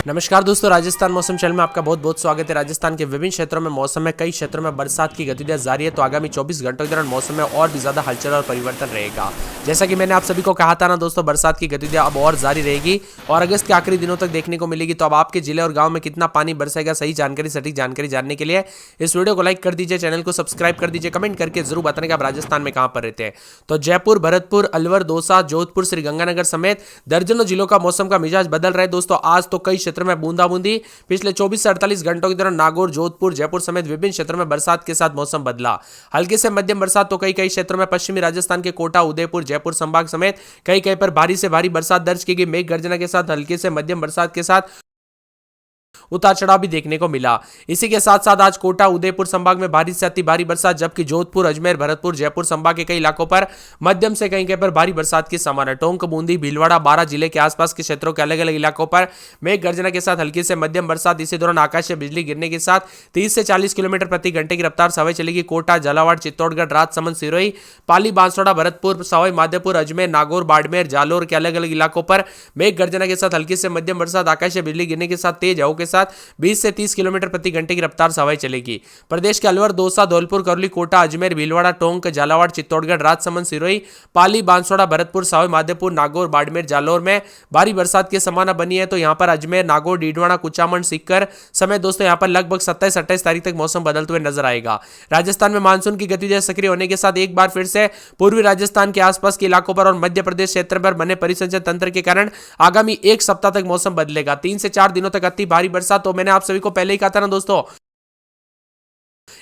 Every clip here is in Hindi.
नमस्कार दोस्तों, राजस्थान मौसम चैनल में आपका बहुत बहुत स्वागत है। राजस्थान के विभिन्न क्षेत्रों में मौसम में कई क्षेत्रों में बरसात की गतिविधियां जारी है, तो आगामी 24 घंटों के दौरान मौसम में और भी ज्यादा हलचल और परिवर्तन रहेगा। जैसा कि मैंने आप सभी को कहा था ना दोस्तों, बरसात की गतिविधियां अब और जारी रहेगी और अगस्त के आखिरी दिनों तक देखने को मिलेगी। तो अब आपके जिले और गाँव में कितना पानी बरसेगा, सही जानकारी सटीक जानकारी जानने के लिए इस वीडियो को लाइक कर दीजिए, चैनल को सब्सक्राइब कर दीजिए, कमेंट करके जरूर बताने कि आप राजस्थान में कहां पर रहते हैं। तो जयपुर, भरतपुर, अलवर, दौसा, जोधपुर, श्रीगंगानगर समेत दर्जनों जिलों का मौसम का मिजाज बदल रहा है दोस्तों। आज तो कई क्षेत्रों में बूंदाबूंदी, पिछले 24 से 48 घंटों के दौरान नागौर, जोधपुर, जयपुर समेत विभिन्न क्षेत्रों में बरसात के साथ मौसम बदला। हल्की से मध्यम बरसात तो कई क्षेत्रों में पश्चिमी राजस्थान के कोटा, उदयपुर, जयपुर संभाग समेत कई पर भारी से भारी बरसात दर्ज की गई। मेघ गर्जना के साथ हल्की से मध्यम बरसात के साथ उतार चढ़ाव भी देखने को मिला। इसी के साथ साथ आज कोटा, उदयपुर संभाग में भारी से अति भारी बरसात, जबकि जोधपुर, अजमेर, भरतपुर, जयपुर संभाग के कई इलाकों पर मध्यम से कहीं पर भारी बरसात की संभावना। टोंक, बूंदी, भीलवाड़ा, बारां जिले के आसपास के क्षेत्रों के अलग अलग इलाकों पर मेघ गर्जना के साथ हल्की से मध्यम बरसात। इसी दौरान आकाश से बिजली गिरने के साथ 30 से 40 किलोमीटर प्रति घंटे की रफ्तार से हवाएं चलेगी। कोटा, झालावाड़, चित्तौड़गढ़, राजसमंद, सिरोही, पाली, बांसवाड़ा, भरतपुर, सवाई माधोपुर, अजमेर, नागौर, बाड़मेर, जालोर के अलग अलग इलाकों पर मेघ गर्जना के साथ हल्की से मध्यम बरसात, आकाश से बिजली गिरने के साथ तेज हवाओं के साथ 20 से 30 किलोमीटर प्रति घंटे की रफ्तार से हवाएं चलेगी। प्रदेश के अलवर, दौसा, धौलपुर, करौली, कोटा, अजमेर, भीलवाड़ा, टोंक, झालावाड़, चित्तौड़गढ़, राजसमंद, सिरोही, पाली, बांसवाड़ा, भरतपुर, सवाई माधोपुर, नागौर, बाड़मेर, जालोर में भारी बरसात की संभावना बनी है। तो यहां पर अजमेर, नागौर, डीडवाना, कुचामन, सीकर समेत दोस्तों यहां पर लगभग 27-28 तारीख तक मौसम बदलते हुए नजर आएगा। राजस्थान में मानसून की गतिविधियां सक्रिय होने के साथ एक बार फिर से पूर्वी राजस्थान के आसपास के इलाकों पर और मध्य प्रदेश क्षेत्र पर बने परिसंचरण तंत्र के कारण आगामी एक सप्ताह तक मौसम बदलेगा। 3 से 4 दिनों तक अति भारी बरसात। तो मैंने आप सभी को पहले ही कहा था ना दोस्तों,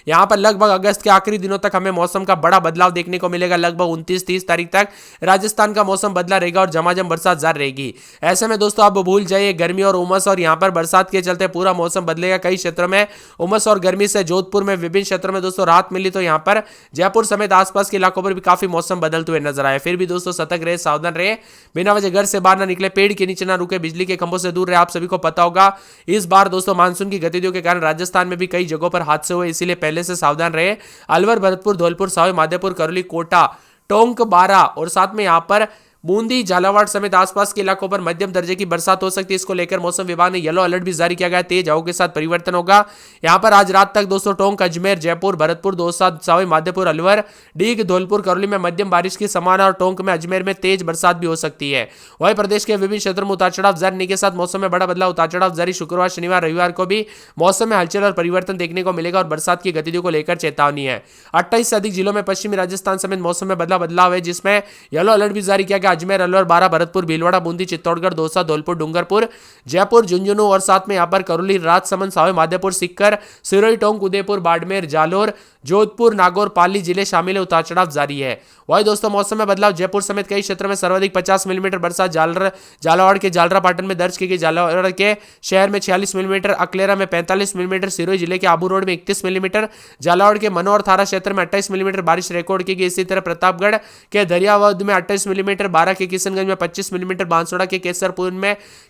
यहां पर लगभग अगस्त के आखिरी दिनों तक हमें मौसम का बड़ा बदलाव देखने को मिलेगा। लगभग 29-30 तारीख तक राजस्थान का मौसम बदला रहेगा और झमाझम बरसात जारी रहेगी। ऐसे में दोस्तों आप भूल जाइए गर्मी और उमस, और यहां पर बरसात के चलते पूरा मौसम बदलेगा। कई क्षेत्रों में उमस और गर्मी से जोधपुर में विभिन्न क्षेत्रों में दोस्तों राहत मिली, तो यहां पर जयपुर समेत आसपास के इलाकों पर भी काफी मौसम बदलते हुए नजर आए। फिर भी दोस्तों सतर्क रहे, सावधान रहे, बिना वजह घर से बाहर ना निकले, पेड़ के नीचे ना रुके, बिजली के खंभों से दूर रहे। आप सभी को पता होगा इस बार दोस्तों मानसून की गतिविधियों के कारण राजस्थान में भी कई जगहों पर हादसे हुए, इसीलिए पहले से सावधान रहे। अलवर, भरतपुर, धौलपुर, सवाई माधोपुर, करौली, कोटा, टोंक, बारां और साथ में यहां पर बूंदी, झालावाड़ समेत आसपास के इलाकों पर मध्यम दर्जे की बरसात हो सकती है। इसको लेकर मौसम विभाग ने येलो अलर्ट भी जारी किया गया है। तेज हवाओं के साथ परिवर्तन होगा। यहां पर आज रात तक दोस्तों टोंक, अजमेर, जयपुर, भरतपुर, दौसा, सवाई माधोपुर, अलवर, डीग, धौलपुर, करौली में मध्यम बारिश की संभावना और टोंक में, अजमेर में तेज बरसात भी हो सकती है। वहीं प्रदेश के विभिन्न क्षेत्रों में उतार चढ़ाव जारी के साथ मौसम में बड़ा बदलाव। उतार चढ़ाव जारी शुक्रवार, शनिवार, रविवार को भी मौसम में हलचल और परिवर्तन देखने को मिलेगा और बरसात की गतिविधियों को लेकर चेतावनी है। 28 से अधिक जिलों में पश्चिमी राजस्थान समेत मौसम में बदलाव है, जिसमें येलो अलर्ट भी जारी किया गया। अजमेर, अलवर, बारां, भरतपुर, भीलवाड़ा, बूंदी, चित्तौड़गढ़, दौसा, धौलपुर, डूंगरपुर, जयपुर, झुंझुनू और साथ में यहां पर करौली, राजसमंद, सवाई माधोपुर, सीकर, सिरोही, टोंक, उदयपुर, बाड़मेर, जालोर, जोधपुर, नागौर, पाली जिले शामिल है। उतार चढ़ाव जारी है। वही दोस्तों मौसम में बदलाव, जयपुर समेत कई क्षेत्रों में सर्वाधिक 50 मिलीमीटर बरसात झालावाड़ के जालरा पाटन में दर्ज की गई। झालावाड़ के शहर में 46 मिलीमीटर, अकलेरा में 45 मिलीमीटर, सिरोही जिले के आबू रोड में 31 मिलीमीटर, झालावाड़ के मनोहर थारा क्षेत्र में 28 मिलीमीटर बारिश रिकॉर्ड की गई। इसी तरह प्रतापगढ़ के दरियावद में 28 मिलीमीटर, बारां के किशनगंज में 25 मिलीमीटर, बांसवाड़ा के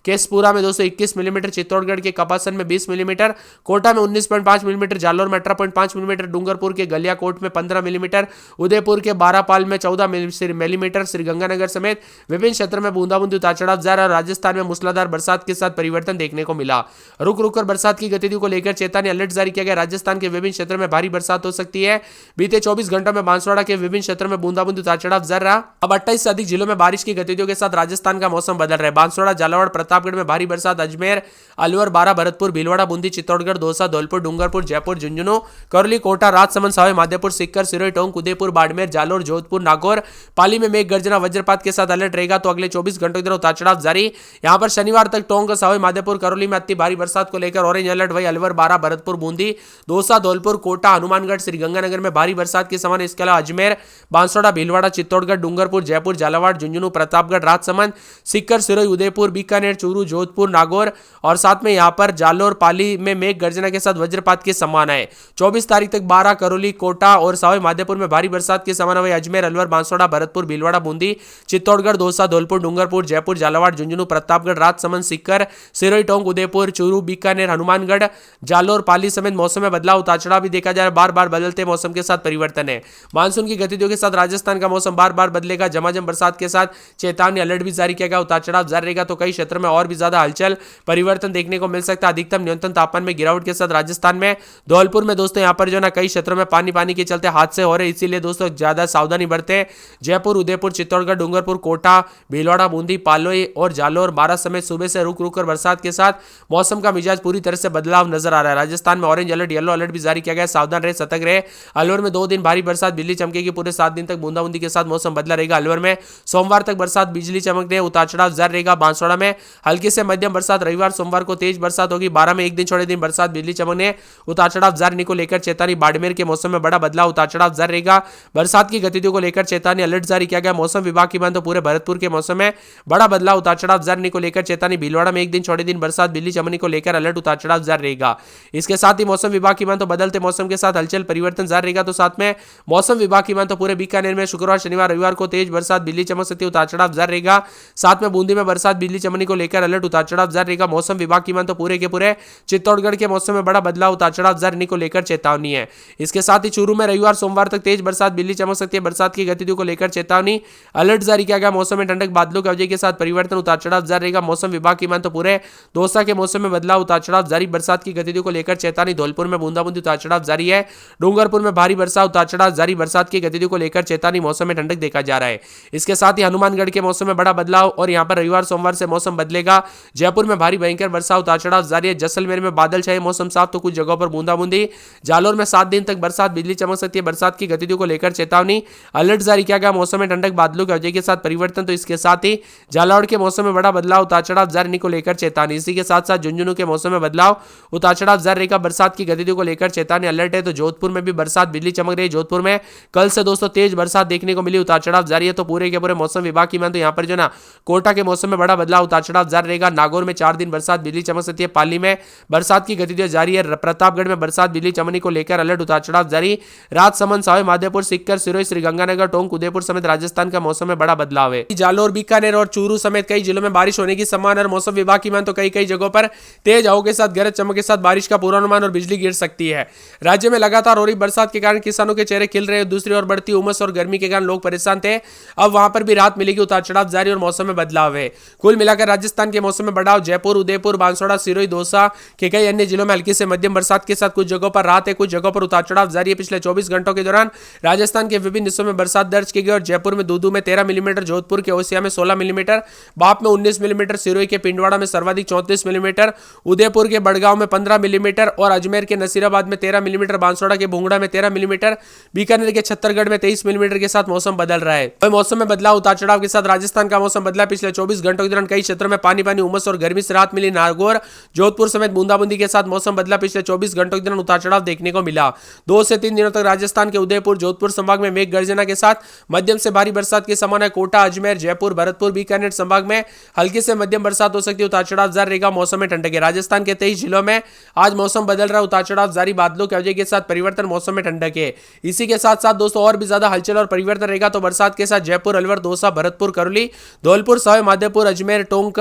केसपुरा में 221 मिलीमीटर, चित्तौड़गढ़ के कपासन में 20 मिलीमीटर, कोटा में 19.5 मिलीमीटर, जालोर में 18.5 मिलीमीटर, डूंगरपुर के गलियाकोट में 15 मिलीमीटर, उदयपुर के बारापाल में 14 मिलीमीटर, श्रीगंगानगर समेत विभिन्न क्षेत्रों में बूंदाबूंदी, उतार चढ़ाव जारी। राजस्थान में मूसलाधार बरसात के साथ परिवर्तन देखने को मिला। रुक रुक कर बरसात की गतिविधियों को लेकर चेतावनी अलर्ट जारी किया गया। राजस्थान के विभिन्न क्षेत्रों में भारी बरसात हो सकती है। बीते 24 घंटों में बांसवाड़ा के विभिन्न क्षेत्रों में बूंदाबूंदी, उतार चढ़ाव जारी रहा। अब 28 से अधिक जिलों में बारिश की गतिविधियों के साथ राजस्थान का मौसम बदल रहा है। बांसवाड़ा, झालावाड़, प्रतापगढ़ में भारी बरसात, अजमेर, अलवर, बारां, भरतपुर, भीलवाड़ा, बूंदी, चित्तौड़गढ़, दौसा, धौलपुर, डूंगरपुर, जयपुर, झुंझुनू, करौली, कोटा, राजसमंद, सवाई माधोपुर, सीकर, सिरोही, टोंक, उदयपुर, बाड़मेर, जालोर, जोधपुर, नागौर, पाली में मेघ गर्जना वज्रपात के साथ अलर्ट रहेगा। तो अगले 24 घंटों के दौरान उतार चढ़ाव जारी। यहां पर शनिवार तक टोंक, सवाई माधोपुर, करौली में अति भारी बरसात को लेकर ऑरेंज अलर्ट। वही अलवर, बारां, भरतपुर, बूंदी, दौसा, धौलपुर, कोटा, हनुमानगढ़, श्रीगंगानगर में भारी बरसात की संभावना। इसके अलावा अजमेर, बांसवाड़ा, भीलवाड़ा, चित्तौड़गढ़, डूंगरपुर, जयपुर, झालावाड़, झुंझुनू, प्रतापगढ़, राजसमंद, सीकर, सिरोही, उदयपुर, बीकानेर, चूरू, जोधपुर, नागौर और साथ में यहां पर जालोर, पाली में मेघ गर्जना के साथ वज्रपात की संभावना है। 24 तारीख तक बारां, करौली, कोटा और सवाई माधोपुर में भारी बरसात की संभावना। वही अजमेर, अलवर, बांसवाड़ा, भरतपुर, भीलवाड़ा, बूंदी, चित्तौड़गढ़, दौसा, धौलपुर, डूंगरपुर, जयपुर, झालावाड़, झुंझुनू, प्रतापगढ़, राजसमंद, सीकर, सिरोही, टोंक, उदयपुर, चूरू, बीकानेर, हनुमानगढ़, जालोर, पाली समेत मौसम में बदलाव, उतार चढ़ाव भी देखा जा रहा है। बार बार बदलते मौसम के साथ परिवर्तन है। मानसून की गतिविधियों के साथ राजस्थान का मौसम बार बार बदलेगा। झमाझम बरसात के साथ साथ चेतावनी अलर्ट भी जारी किया गया। उतार चढ़ाव जारी रहेगा तो कई क्षेत्रों में और भी ज्यादा हलचल परिवर्तन देखने को मिल सकता है। अधिकतम न्यूनतम तापमान में गिरावट के साथ राजस्थान में धौलपुर में दोस्तों यहाँ पर जो ना कई क्षेत्रों में पानी के चलते हादसे हो रहे, इसीलिए दोस्तों ज्यादा सावधानी बरतें। जयपुर, उदयपुर, चित्तौड़गढ़, डूंगरपुर, कोटा, भीलवाड़ा, बूंदी, पालोई और जालौर, बारां समेत सुबह से रुक रुक कर बरसात के साथ मौसम का मिजाज पूरी तरह से बदलाव नजर आ रहा है। राजस्थान में ऑरेंज अलर्ट, येलो अलर्ट भी जारी किया गया है। सावधान रहे, सतर्क रहे। अलवर में 2 दिन भारी बरसात, बिजली चमकेगी। पूरे 7 दिन तक बूंदाबूंदी के साथ मौसम बदला रहेगा। अलवर में सोमवार तक बरसात, बिजली चमकने, उतार चढ़ाव जारी रहेगा। बांसवाड़ा में हल्की से मध्यम बरसात, रविवार सोमवार को तेज बरसात होगी। 12 में एक दिन छोड़े दिन बरसात, बिजली चमकने, उतार चढ़ाव जारी को लेकर चेतावनी। बाड़मेर के मौसम में बड़ा बदलाव, उतार चढ़ाव जारी रहेगा। बरसात की गतिविधियों को लेकर चेतावनी, अलर्ट जारी किया गया। मौसम विभाग की माने तो पूरे भरतपुर के मौसम में बड़ा बदलाव, उतार चढ़ाव जारी को लेकर चेतावनी। भीलवाड़ा में एक दिन छोड़े दिन बरसात, बिजली चमकने को लेकर अलर्ट, उतार चढ़ाव जारी रहेगा। इसके साथ ही मौसम विभाग की माने तो बदलते मौसम के साथ हलचल परिवर्तन जारी रहेगा। तो साथ में मौसम विभाग की माने तो पूरे बीकानेर में शुक्रवार, शनिवार, रविवार को तेज बरसात, बिजली चमक सकती है, उतार चढ़ाव जारी रहेगा। साथ में बूंदी में बरसात, बिजली चमकने को लेकर अलर्ट, उतार चढ़ाव जारी रहेगा। मौसम विभाग की माने तो पूरे के पूरे चित्तौड़गढ़ के मौसम में बड़ा बदलाव, उतार चढ़ाव जारी को लेकर चेतावनी है। इसके साथ ही चूरू में रविवार सोमवार तक तेज बरसात, बिजली चमक सकती है, बरसात की गतिविधियों को लेकर चेतावनी, अलर्ट जारी किया गया। मौसम में ठंडक, बादलों की वजह के साथ परिवर्तन, उतार चढ़ाव जारी रहेगा। मौसम विभाग की माने तो पूरे दौसा के मौसम में बदलाव, उतार चढ़ाव जारी, बरसात की गतिविधियों को लेकर चेतावनी। धौलपुर में बूंदाबूंदी, उतार चढ़ाव जारी है। डूंगरपुर में भारी बरसात, उतार चढ़ाव जारी, बरसात की गतिविधियों को लेकर चेतावनी। मौसम में ठंडक देखा जा रहा है। इसके साथ ही हनुमानगढ़ के मौसम में बड़ा बदलाव और यहां पर रविवार सोमवार से मौसम बदलेगा। जयपुर में भारी भयंकर बरसात, उतार चढ़ाव जारी है। जैसलमेर में बादल छाए, मौसम साफ तो कुछ जगहों पर बूंदाबूंदी। जालौर में 7 दिन तक बरसात, बिजली चमक सकती है, बरसात की गतिविधियों को लेकर चेतावनी, अलर्ट जारी किया गया। मौसम में ठंडक, बादलों की वजह के साथ परिवर्तन। तो इसके साथ ही जालौर के मौसम में बड़ा बदलाव, उतार चढ़ाव जारी को लेकर चेतावनी। इसी के साथ साथ झुंझुनू के मौसम में बदलाव, उतार चढ़ाव जारी रहेगा, बरसात की गतिविधियों को लेकर चेतावनी, अलर्ट है। तो जोधपुर में भी बरसात, बिजली चमक रही है। जोधपुर में कल से दोस्तों तेज बरसात देखने को मिली, उतार चढ़ाव जारी है। तो पूरे के पूरे मौसम विभाग की माने तो यहाँ पर जो ना कोटा के मौसम में बड़ा बदलाव, उतार चढ़ाव जारी रहेगा। नागौर में 4 दिन बरसात, बिजली चमक सकती है। पाली में बरसात की गतिविधियां जारी है। प्रतापगढ़ में बरसात, बिजली चमकने को लेकर अलर्ट, उतार चढ़ाव जारी। राजसमंद, सावे माधोपुर, सिक्कर, सिरोही, श्रीगंगानगर, टोंक, उदयपुर समेत राजस्थान का मौसम में बड़ा बदलाव है। जालौर, बीकानेर और चूरू समेत कई जिलों में बारिश होने की संभावना। और मौसम विभाग की माने तो कई जगहों पर तेज हवाओं के साथ गरज चमक के साथ बारिश का पूर्वानुमान और बिजली गिर सकती है। राज्य में लगातार हो रही बरसात के कारण किसानों के चेहरे खिल रहे हैं। दूसरी ओर बढ़ती उमस और गर्मी के कारण लोग परेशान थे, अब वहां पर भी राहत मिलेगी, उतार चढ़ाव जारी और मौसम में बदलाव है। कुल मिलाकर राजस्थान के मौसम में बदलाव। जयपुर, उदयपुर, बांसवाड़ा, सिरोही, दौसा के कई अन्य जिलों में हल्की से मध्यम बरसात के साथ कुछ जगहों पर राहत है, कुछ जगहों पर उतार चढ़ाव जारी है। पिछले 24 घंटों के दौरान राजस्थान के विभिन्न हिस्सों में बरसात दर्ज की गई और जयपुर में दूदू में 13 मिलीमीटर, जोधपुर के ओसिया में 16 मिलीमीटर, बाप में 19 मिलीमीटर, सिरोही के पिंडवाड़ा में सर्वाधिक 34 मिलीमीटर, उदयपुर के बड़गांव में 15 मिलीमीटर और अजमेर के नसीराबाद में 13 मिलीमीटर, बांसवाड़ा के भुंगड़ा में 13 मिलीमीटर, बीकानेर के छत्तरगढ़ में 23 मिलीमीटर के साथ मौसम बदल रहा है। मौसम में बदलाव, उतार चढ़ाव के साथ राजस्थान का मौसम बदला। पिछले 24 घंटों के दौरान कई क्षेत्रों में पानी उमस और गर्मी से राहत मिली। नागौर, जोधपुर समेत बूंदाबूंदी के साथ मौसम बदला। पिछले 24 घंटों के दौरान उतार चढ़ाव देखने को मिला। 2 से 3 दिनों तक राजस्थान के उदयपुर, जोधपुर संभाग में मेघ गर्जना के साथ मध्यम से भारी बरसात की संभावना है। कोटा, अजमेर, जयपुर, भरतपुर, बीकानेर संभाग में हल्की से मध्यम बरसात हो सकती है, उतार चढ़ाव जारी रहेगा। मौसम में ठंडक है। राजस्थान के 23 जिलों में आज मौसम बदल रहा है, उतार चढ़ाव जारी, बादलों की वजह के साथ परिवर्तन, मौसम में ठंडक है। इसी के साथ साथ दोस्तों और भी ज्यादा हलचल और परिवर्तन रहेगा। तो बरसात के साथ जयपुर, अलवर, दौसा, भरतपुर, करौली, धौलपुर, सावे माधोपुर, अजमेर, टोंक,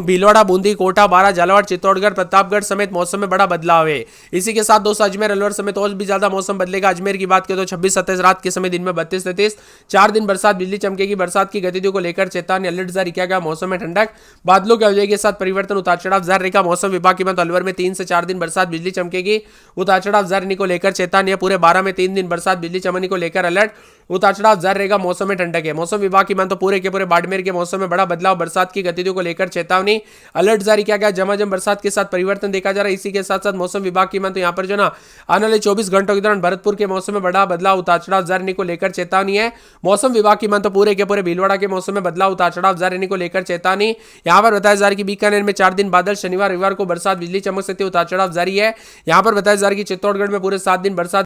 भीलवाड़ा, बूंदी, कोटा, बारां, झालावाड़, चित्तौड़गढ़, प्रतापगढ़ समेत मौसम में बड़ा बदलाव है। इसी के साथ दोस्तों अजमेर, अलवर समेत और भी ज्यादा मौसम बदलेगा। अजमेर की बात करें तो 26-27 रात के समय, दिन में 32-33, 4 दिन बरसात, बिजली चमकेगी। बरसात की गतिविधियों को लेकर चेतावनी, अलर्ट जारी किया गया। मौसम में ठंडक, बादलों की वजह के साथ परिवर्तन, उतार चढ़ाव जारी रहेगा। मौसम विभाग की माने तो अलवर में 3 से 4 दिन बरसात, बिजली चमकेगी, उतार चढ़ाव जारी को लेकर चेतावनी। पूरे 12 में 3 दिन बरसात, बिजली चमकने को लेकर अलर्ट, उतार चढ़ाव जारी रहेगा। मौसम में ठंडक है। मौसम विभाग की माने तो पूरे के पूरे बाड़मेर के मौसम में बड़ा बदलाव, बरसात की गतिविधियों को लेकर चेतावनी, अलर्ट जारी किया गया। झमाझम बरसात के साथ परिवर्तन देखा जा रहा है। इसी के साथ साथ मौसम विभाग की माने तो यहाँ पर जो ना आने वाले 24 घंटों के दौरान भरतपुर के मौसम में बड़ा बदलाव, उतार चढ़ाव जारी को लेकर चेतावनी है। मौसम विभाग की माने तो पूरे के पूरे भीलवाड़ा के मौसम में बदलाव, उतार चढ़ाव जारी को लेकर चेतावनी। यहाँ पर बताया जा रहा है कि बीकानेर में 4 दिन बादल, शनिवार रविवार को बरसात, बिजली चमक सकती है, उतार चढ़ाव जारी है। यहाँ पर बताया जा रहा है कि चित्तौड़गढ़ में पूरे 7 दिन बरसात,